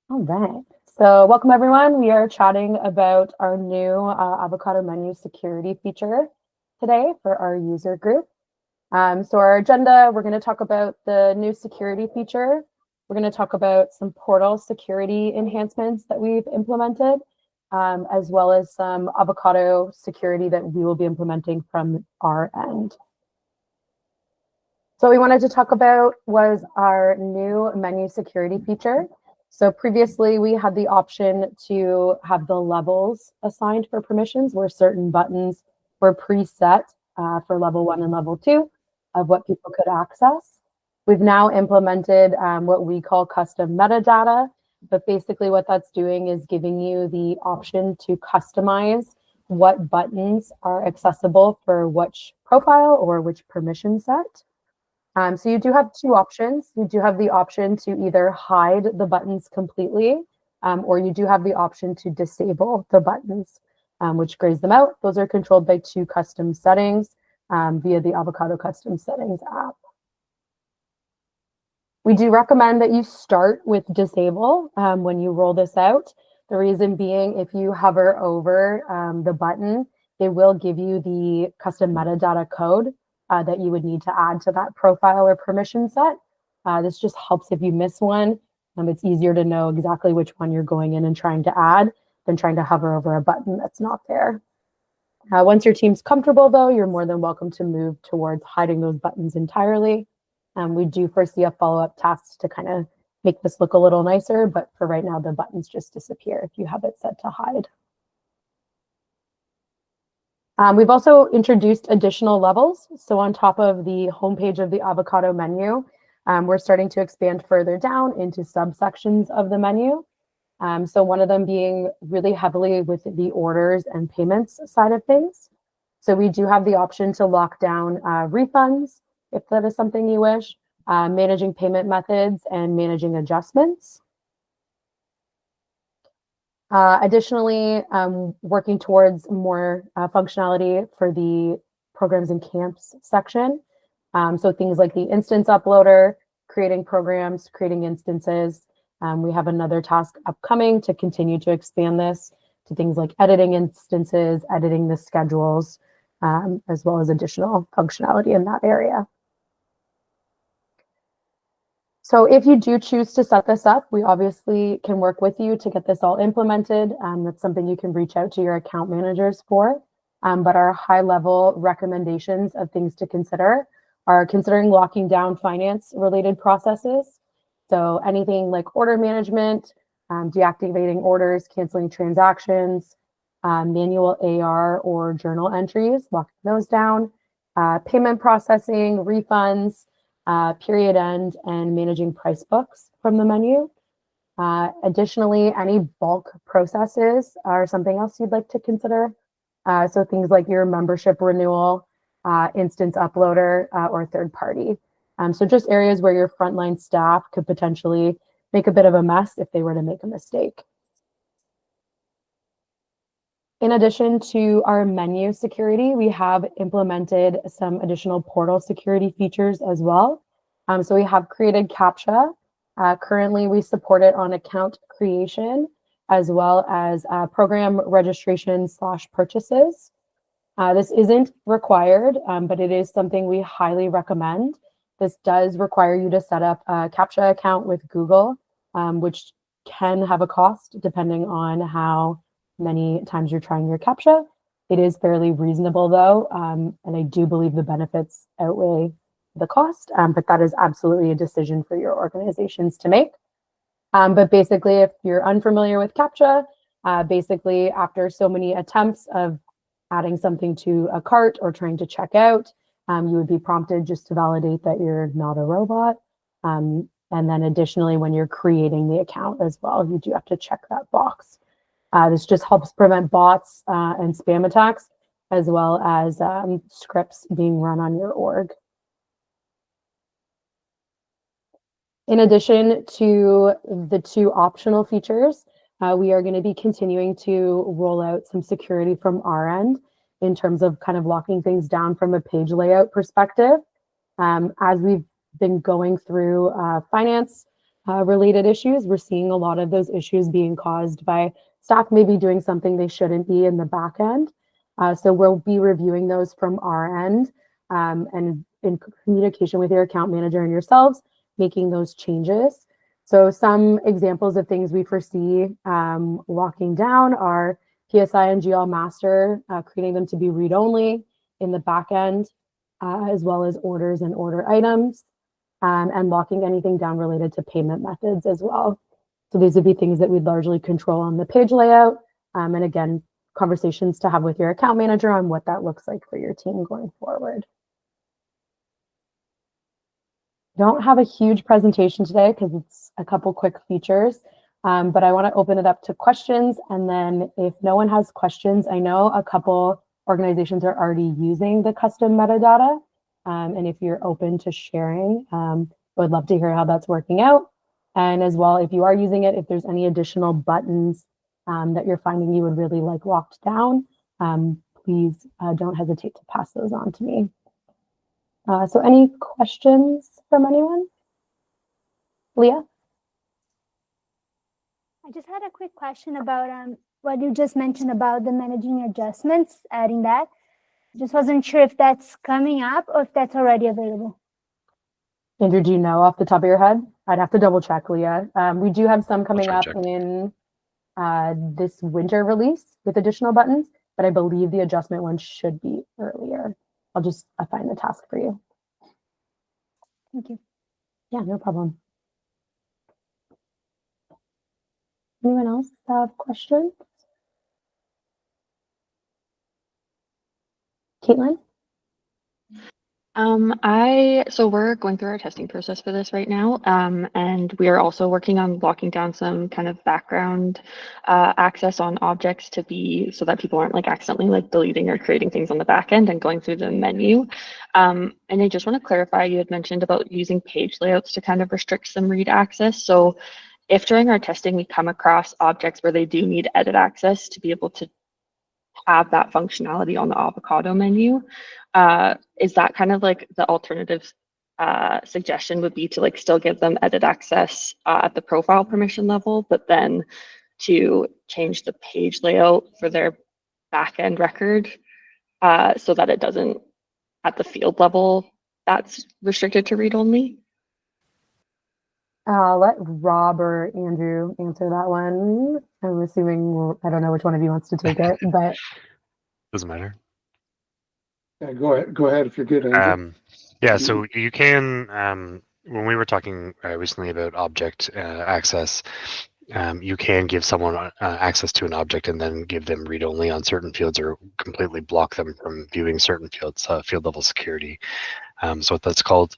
All right. So welcome everyone. We are chatting about our new Avocado Menu Security feature today for our user group. So our agenda, we're going to talk about the new security feature. We're going to talk about some portal security enhancements that we've implemented, as well as some avocado security that we will be implementing from our end. So what we wanted to talk about was our new menu security feature. So previously we had the option to have the levels assigned for permissions where certain buttons were preset for level 1 and level 2 of what people could access. We've now implemented what we call custom metadata, but basically what that's doing is giving you the option to customize what buttons are accessible for which profile or which permission set. So you do have two options. You do have the option to either hide the buttons completely, or you do have the option to disable the buttons, which grays them out. Those are controlled by two custom settings via the Avocado Custom Settings app. We do recommend that you start with disable when you roll this out. The reason being, if you hover over the button, it will give you the custom metadata code that you would need to add to that profile or permission set. This just helps if you miss one. It's easier to know exactly which one you're going in and trying to add than trying to hover over a button that's not there. Once your team's comfortable, though, you're more than welcome to move towards hiding those buttons entirely. We do foresee a follow-up task to kind of make this look a little nicer, but for right now, the buttons just disappear if you have it set to hide. We've also introduced additional levels. So on top of the homepage of the Avocado menu, we're starting to expand further down into subsections of the menu. So one of them being really heavily with the orders and payments side of things. So we do have the option to lock down refunds, if that is something you wish, managing payment methods and managing adjustments. Additionally, working towards more functionality for the programs and camps section. So things like the instance uploader, creating programs, creating instances. We have another task upcoming to continue to expand this to things like editing instances, editing the schedules, as well as additional functionality in that area. So if you do choose to set this up, we obviously can work with you to get this all implemented. That's something you can reach out to your account managers for. But our high-level recommendations of things to consider are considering locking down finance-related processes. So anything like order management, deactivating orders, canceling transactions, manual AR or journal entries, locking those down, payment processing, refunds, period end, and managing price books from the menu. Additionally, any bulk processes are something else you'd like to consider. So things like your membership renewal, instance uploader, or third party. So just areas where your frontline staff could potentially make a bit of a mess if they were to make a mistake. In addition to our menu security, we have implemented some additional portal security features as well. So we have created CAPTCHA. Currently, we support it on account creation as well as program registration / purchases. This isn't required, but it is something we highly recommend. This does require you to set up a CAPTCHA account with Google, which can have a cost depending on how many times you're trying your CAPTCHA. It is fairly reasonable though, and I do believe the benefits outweigh the cost, but that is absolutely a decision for your organizations to make. But basically, if you're unfamiliar with CAPTCHA, basically after so many attempts of adding something to a cart or trying to check out, you would be prompted just to validate that you're not a robot. And then additionally, when you're creating the account as well, you do have to check that box. This just helps prevent bots and spam attacks, as well as scripts being run on your org. In addition to the two optional features, we are going to be continuing to roll out some security from our end in terms of kind of locking things down from a page layout perspective. As we've been going through finance, related issues. We're seeing a lot of those issues being caused by staff maybe doing something they shouldn't be in the back end. So we'll be reviewing those from our end and in communication with your account manager and yourselves, making those changes. So some examples of things we foresee locking down are PSI and GL master, creating them to be read-only in the back end, as well as orders and order items, and locking anything down related to payment methods as well. So these would be things that we'd largely control on the page layout. And again, conversations to have with your account manager on what that looks like for your team going forward. Don't have a huge presentation today because it's a couple quick features, but I want to open it up to questions. And then if no one has questions, I know a couple organizations are already using the custom metadata. And if you're open to sharing, would love to hear how that's working out. And as well, if you are using it, if there's any additional buttons that you're finding you would really like locked down, please don't hesitate to pass those on to me. So any questions from anyone? Leah? I just had a quick question about what you just mentioned about the managing adjustments, adding that. Just wasn't sure if that's coming up or if that's already available. Andrew, do you know off the top of your head? I'd have to double check, Leah. We do have some coming up in this winter release with additional buttons, but I believe the adjustment one should be earlier. I'll just find the task for you. Thank you. Yeah, no problem. Anyone else have questions? Caitlin? So we're going through our testing process for this right now, and we are also working on locking down some kind of background access on objects to be so that people aren't like accidentally like deleting or creating things on the back end and going through the menu. And I just want to clarify, you had mentioned about using page layouts to kind of restrict some read access. So if during our testing we come across objects where they do need edit access to be able to have that functionality on the Avocado menu, is that kind of like the alternative suggestion would be to like still give them edit access at the profile permission level, but then to change the page layout for their backend record so that it doesn't at the field level that's restricted to read only? Let Rob or Andrew answer that one. I'm assuming, I don't know which one of you wants to take it, but. Doesn't matter. Yeah, go ahead if you're good, Andrew. Yeah, so you can, when we were talking recently about object access, you can give someone access to an object and then give them read-only on certain fields or completely block them from viewing certain fields, field level security. So what that's called.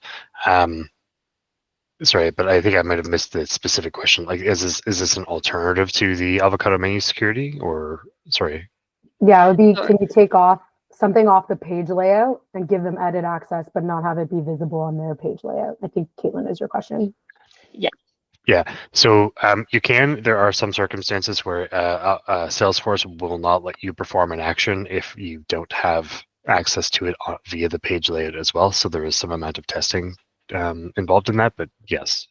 Sorry, but I think I might have missed the specific question. Like, is this an alternative to the Avocado Menu Security, or sorry? Yeah, it would be, can you take off something off the page layout and give them edit access, but not have it be visible on their page layout? I think, Caitlin, is your question. Yeah. Yeah, so you can, there are some circumstances where Salesforce will not let you perform an action if you don't have access to it via the page layout as well. So there is some amount of testing involved in that, but yes.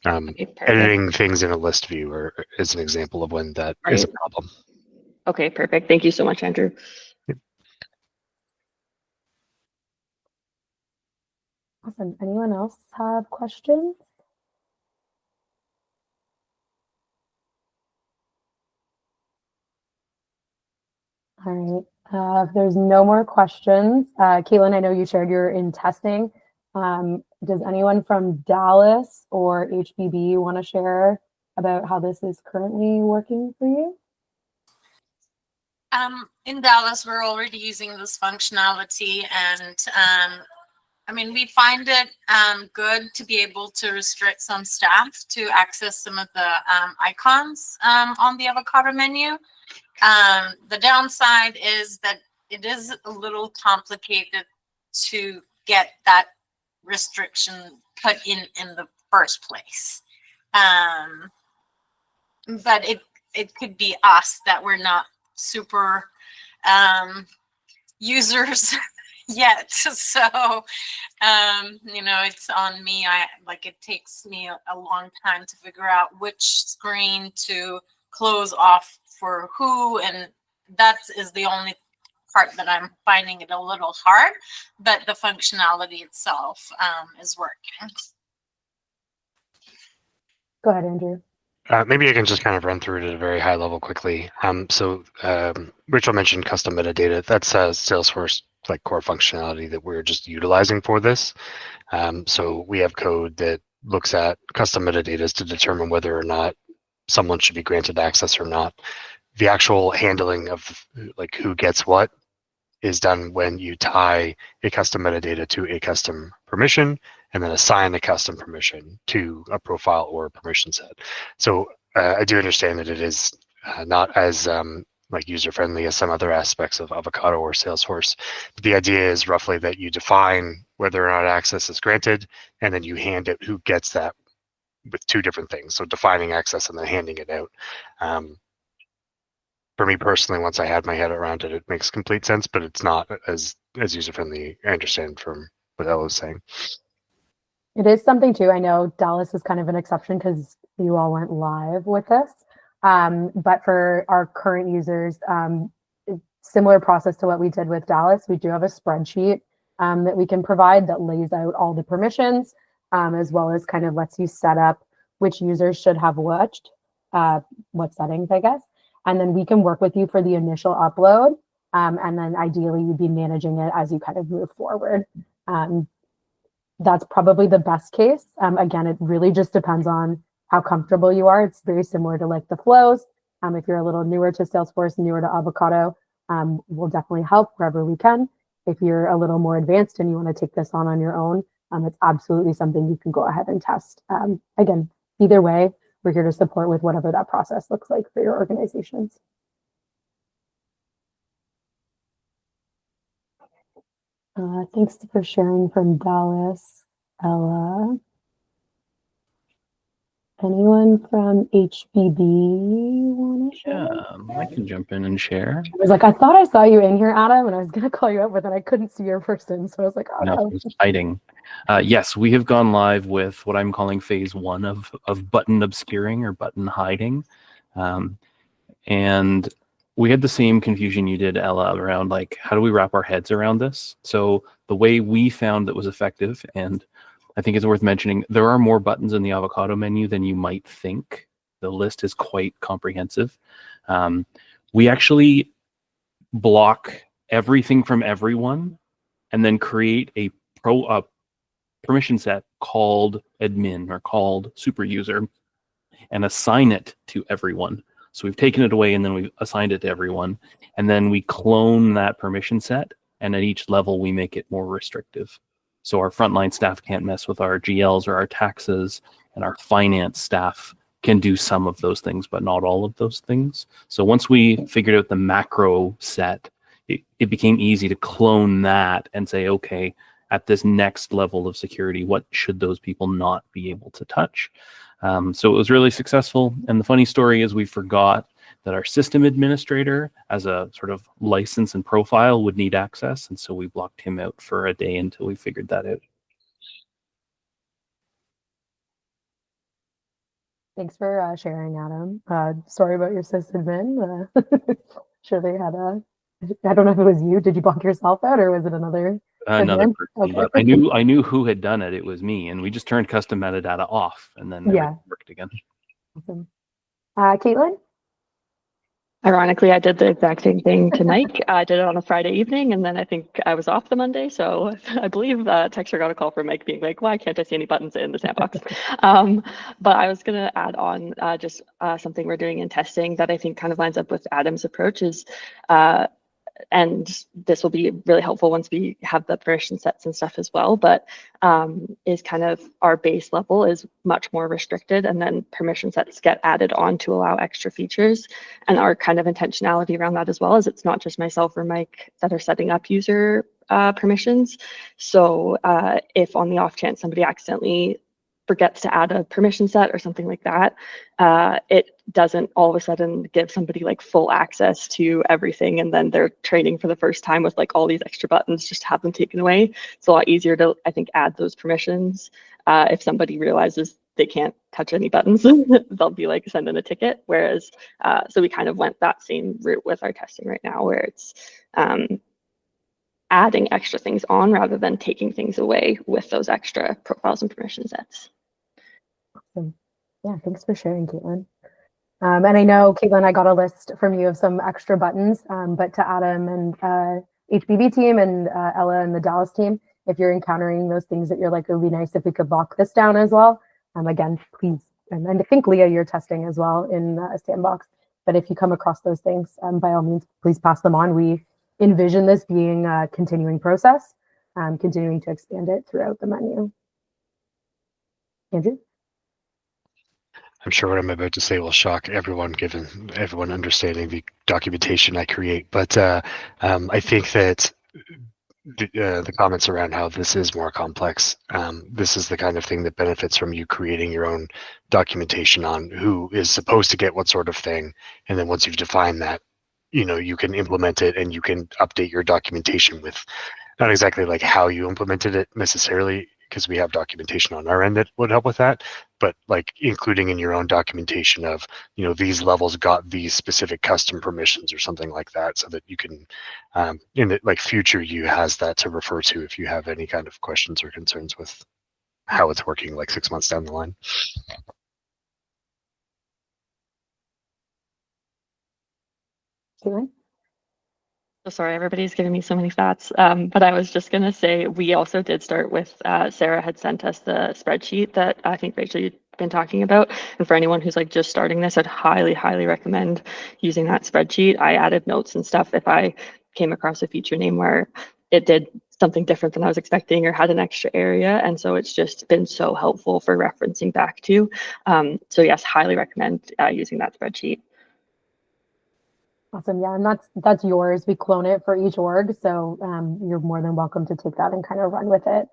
Okay, editing things in a list view is an example of when that is a problem. Okay, perfect. Thank you so much, Andrew. Yep. Awesome. Anyone else have questions? All right. If there's no more questions, Caitlin, I know you shared you're in testing. Does anyone from Dallas or HBB want to share about how this is currently working for you? In Dallas, we're already using this functionality, and I mean, we find it good to be able to restrict some staff to access some of the icons on the Avocado menu. The downside is that it is a little complicated to get that restriction put in the first place. But it could be us that we're not super users yet. So, you know, it's on me. It takes me a long time to figure out which screen to close off for who. And that is the only part that I'm finding it a little hard, but the functionality itself is working. Go ahead, Andrew. Maybe I can just kind of run through it at a very high level quickly. Rachel mentioned custom metadata. That's Salesforce like core functionality that we're just utilizing for this. So we have code that looks at custom metadata to determine whether or not someone should be granted access or not. The actual handling of like who gets what is done when you tie a custom metadata to a custom permission and then assign a custom permission to a profile or a permission set. So I do understand that it is not as like user-friendly as some other aspects of Avocado or Salesforce. But the idea is roughly that you define whether or not access is granted, and then you hand it who gets that with two different things. So defining access and then handing it out. For me personally, once I had my head around it, it makes complete sense, but it's not as user-friendly, I understand from what Ella was saying. It is something too. I know Dallas is kind of an exception because you all went live with this. But for our current users, similar process to what we did with Dallas, we do have a spreadsheet that we can provide that lays out all the permissions, as well as kind of lets you set up which users should have what settings, I guess. And then we can work with you for the initial upload. And then ideally you'd be managing it as you kind of move forward. That's probably the best case. Again, it really just depends on how comfortable you are. It's very similar to like the flows. If you're a little newer to Salesforce, newer to Avocado, we'll definitely help wherever we can. If you're a little more advanced and you want to take this on your own, it's absolutely something you can go ahead and test. Again, either way, we're here to support with whatever that process looks like for your organizations. Thanks for sharing from Dallas, Ella. Anyone from HBB want to share? I can jump in and share. I was like, I thought I saw you in here, Adam, and I was going to call you up, but then I couldn't see your person. So I was like, oh no. It was hiding. Yes, we have gone live with what I'm calling phase 1 of button obscuring or button hiding. And we had the same confusion you did, Ella, around like, how do we wrap our heads around this? So the way we found that was effective, and I think it's worth mentioning, there are more buttons in the Avocado menu than you might think. The list is quite comprehensive. We actually block everything from everyone and then create a permission set called admin or called super user and assign it to everyone. So we've taken it away and then we've assigned it to everyone. And then we clone that permission set. And at each level, we make it more restrictive. So our frontline staff can't mess with our GLs or our taxes, and our finance staff can do some of those things, but not all of those things. So once we figured out the macro set, it became easy to clone that and say, okay, at this next level of security, what should those people not be able to touch? So it was really successful. And the funny story is we forgot that our system administrator, as a sort of license and profile, would need access. And so we blocked him out for a day until we figured that out. Thanks for sharing, Adam. Sorry about your sysadmin. Sure they had I don't know if it was you. Did you block yourself out or was it another person? Okay. But I knew who had done it. It was me. And we just turned custom metadata off and then it worked again. Awesome. Caitlin? Ironically, I did the exact same thing tonight. I did it on a Friday evening, and then I think I was off the Monday. So I believe Texter got a call from Mike being like, why can't I see any buttons in the sandbox? But I was going to add on just something we're doing in testing that I think kind of lines up with Adam's approach is, and this will be really helpful once we have the permission sets and stuff as well, but is kind of our base level is much more restricted, and then permission sets get added on to allow extra features. And our kind of intentionality around that as well is it's not just myself or Mike that are setting up user permissions. So if on the off chance somebody accidentally forgets to add a permission set or something like that, it doesn't all of a sudden give somebody like full access to everything, and then they're training for the first time with like all these extra buttons just to have them taken away. It's a lot easier to, I think, add those permissions. If somebody realizes they can't touch any buttons, they'll be like, send in a ticket. Whereas, so we kind of went that same route with our testing right now, where it's adding extra things on rather than taking things away with those extra profiles and permission sets. Awesome. Yeah, thanks for sharing, Caitlin. And I know, Caitlin, I got a list from you of some extra buttons, but to Adam and HBB team and Ella and the Dallas team, if you're encountering those things that you're like, it would be nice if we could lock this down as well. Again, please, and I think Leah, you're testing as well in Sandbox, but if you come across those things, by all means, please pass them on. We envision this being a continuing process, continuing to expand it throughout the menu. Andrew? I'm sure what I'm about to say will shock everyone, given everyone understanding the documentation I create. But I think that the comments around how this is more complex, this is the kind of thing that benefits from you creating your own documentation on who is supposed to get what sort of thing. And then once you've defined that, you know, you can implement it and you can update your documentation with not exactly like how you implemented it necessarily, because we have documentation on our end that would help with that, but like including in your own documentation of, you know, these levels got these specific custom permissions or something like that, so that you can, in the like future you has that to refer to if you have any kind of questions or concerns with how it's working like 6 months down the line. Caitlin? So sorry, everybody's giving me so many stats, but I was just going to say we also did start with, Sarah had sent us the spreadsheet that I think Rachel you've been talking about. And for anyone who's like just starting this, I'd highly, highly recommend using that spreadsheet. I added notes and stuff if I came across a feature name where it did something different than I was expecting or had an extra area. And so it's just been so helpful for referencing back to. So yes, highly recommend using that spreadsheet. Awesome. Yeah, and that's yours. We clone it for each org, so you're more than welcome to take that and kind of run with it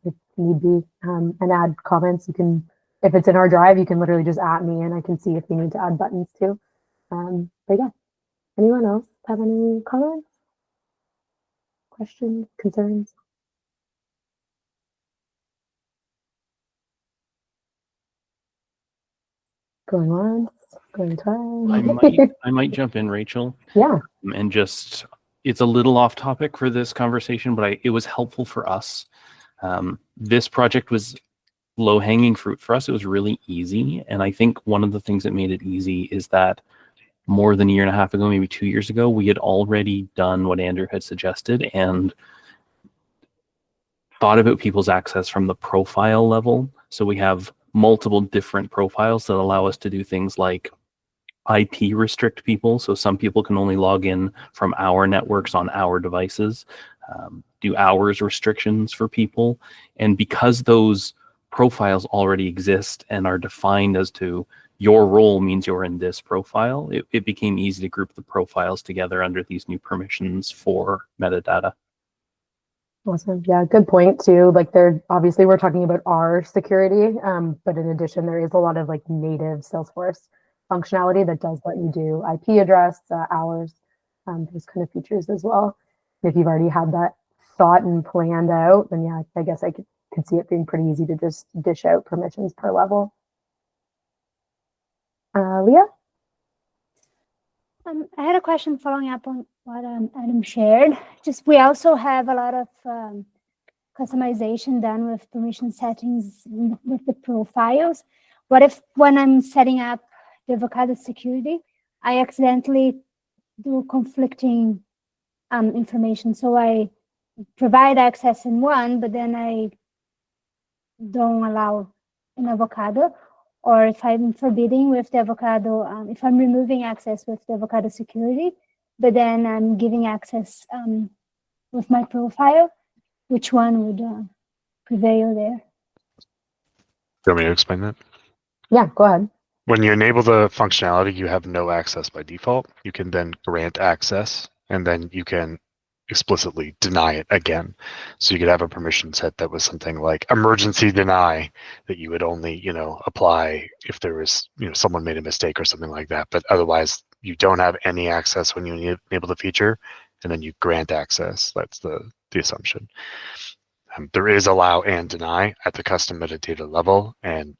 if need be, and add comments. You can, if it's in our drive, you can literally just @ me, and I can see if you need to add buttons too. But yeah, anyone else have any comments, questions, concerns? Going once, going twice. I might jump in, Rachel. Yeah. And just, it's a little off topic for this conversation, but it was helpful for us. This project was low hanging fruit for us. It was really easy. And I think one of the things that made it easy is that more than a year and a half ago, maybe 2 years ago, we had already done what Andrew had suggested and thought about people's access from the profile level. So we have multiple different profiles that allow us to do things like IP restrict people. So some people can only log in from our networks on our devices, do hours restrictions for people. And because those profiles already exist and are defined as to your role means you're in this profile, it became easy to group the profiles together under these new permissions for metadata. Awesome. Yeah, good point too. Like there, obviously we're talking about our security, but in addition, there is a lot of like native Salesforce functionality that does let you do IP address, hours, those kind of features as well. If you've already had that thought and planned out, then yeah, I guess I could see it being pretty easy to just dish out permissions per level. Leah? I had a question following up on what Adam shared. Just we also have a lot of customization done with permission settings with the profiles. What if when I'm setting up the Avocado security, I accidentally do conflicting information? So I provide access in one, but then I don't allow in Avocado. Or if I'm forbidding with the Avocado, if I'm removing access with the Avocado security, but then I'm giving access with my profile, which one would prevail there? Do you want me to explain that? Yeah, go ahead. When you enable the functionality, you have no access by default. You can then grant access, and then you can explicitly deny it again. So you could have a permission set that was something like emergency deny, that you would only, apply if there was, someone made a mistake or something like that. But otherwise, you don't have any access when you enable the feature, and then you grant access. That's the assumption. There is allow and deny at the custom metadata level, and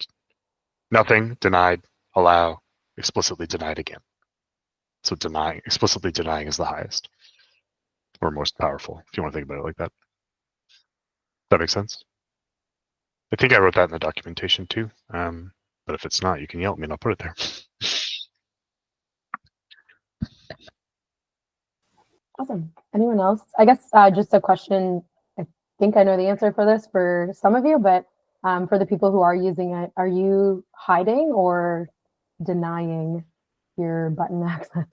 nothing, denied, allow, explicitly denied again. So explicitly denying is the highest or most powerful, if you want to think about it like that. That makes sense? I think I wrote that in the documentation too. But if it's not, you can yell at me and I'll put it there. Awesome. Anyone else? I guess just a question. I think I know the answer for this for some of you, but for the people who are using it, are you hiding or denying your button access?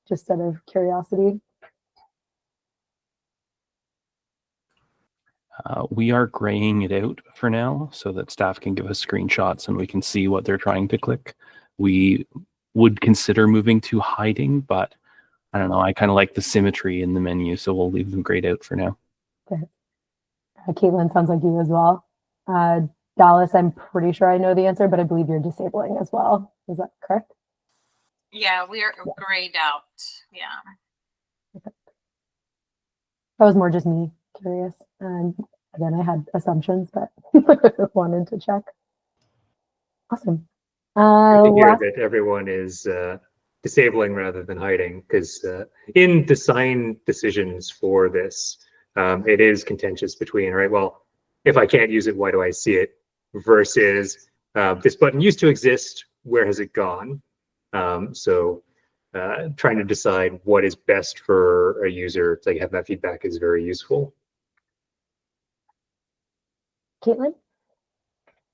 Just out of curiosity. We are graying it out for now so that staff can give us screenshots and we can see what they're trying to click. We would consider moving to hiding, but I don't know. I kind of like the symmetry in the menu, so we'll leave them grayed out for now. Okay. Caitlin, sounds like you as well. Dallas, I'm pretty sure I know the answer, but I believe you're disabling as well. Is that correct? Yeah, we are grayed out. Yeah. Okay. That was more just me curious. Again, I had assumptions, but wanted to check. Awesome. Good to hear that everyone is disabling rather than hiding, because in design decisions for this, it is contentious between, right, well, if I can't use it, why do I see it? Versus this button used to exist, where has it gone? So trying to decide what is best for a user to have that feedback is very useful. Caitlin?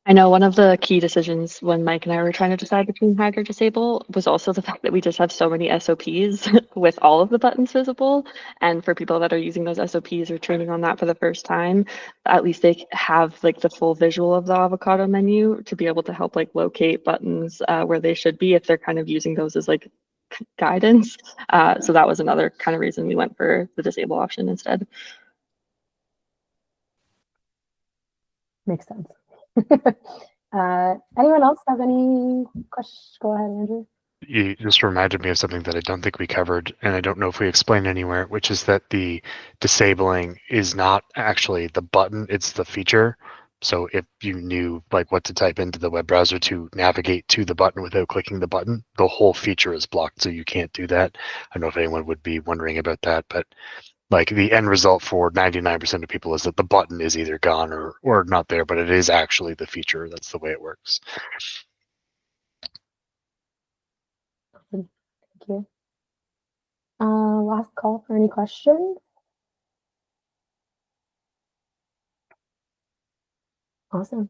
I know one of the key decisions when Mike and I were trying to decide between hide or disable was also the fact that we just have so many SOPs with all of the buttons visible. And for people that are using those SOPs or turning on that for the first time, at least they have like the full visual of the Avocado menu to be able to help like locate buttons where they should be if they're kind of using those as like guidance. So that was another kind of reason we went for the disable option instead. Makes sense. Anyone else have any questions? Go ahead, Andrew. You just reminded me of something that I don't think we covered, and I don't know if we explained anywhere, which is that the disabling is not actually the button, it's the feature. So if you knew like what to type into the web browser to navigate to the button without clicking the button, the whole feature is blocked, so you can't do that. I don't know if anyone would be wondering about that, but like the end result for 99% of people is that the button is either gone or not there, but it is actually the feature. That's the way it works. Thank you. Last call for any questions. Awesome.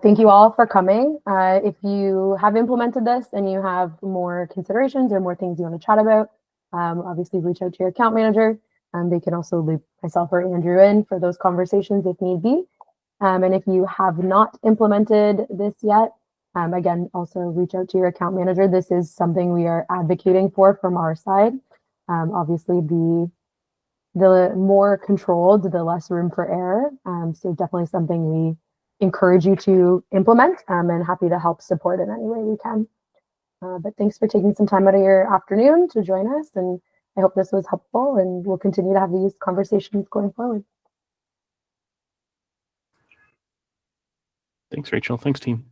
Thank you all for coming. If you have implemented this and you have more considerations or more things you want to chat about, obviously reach out to your account manager. They can also loop myself or Andrew in for those conversations if need be. And if you have not implemented this yet, again, also reach out to your account manager. This is something we are advocating for from our side. Obviously, the more controlled, the less room for error. So definitely something we encourage you to implement, and happy to help support in any way we can. But thanks for taking some time out of your afternoon to join us, and I hope this was helpful, and we'll continue to have these conversations going forward. Thanks, Rachel. Thanks, team.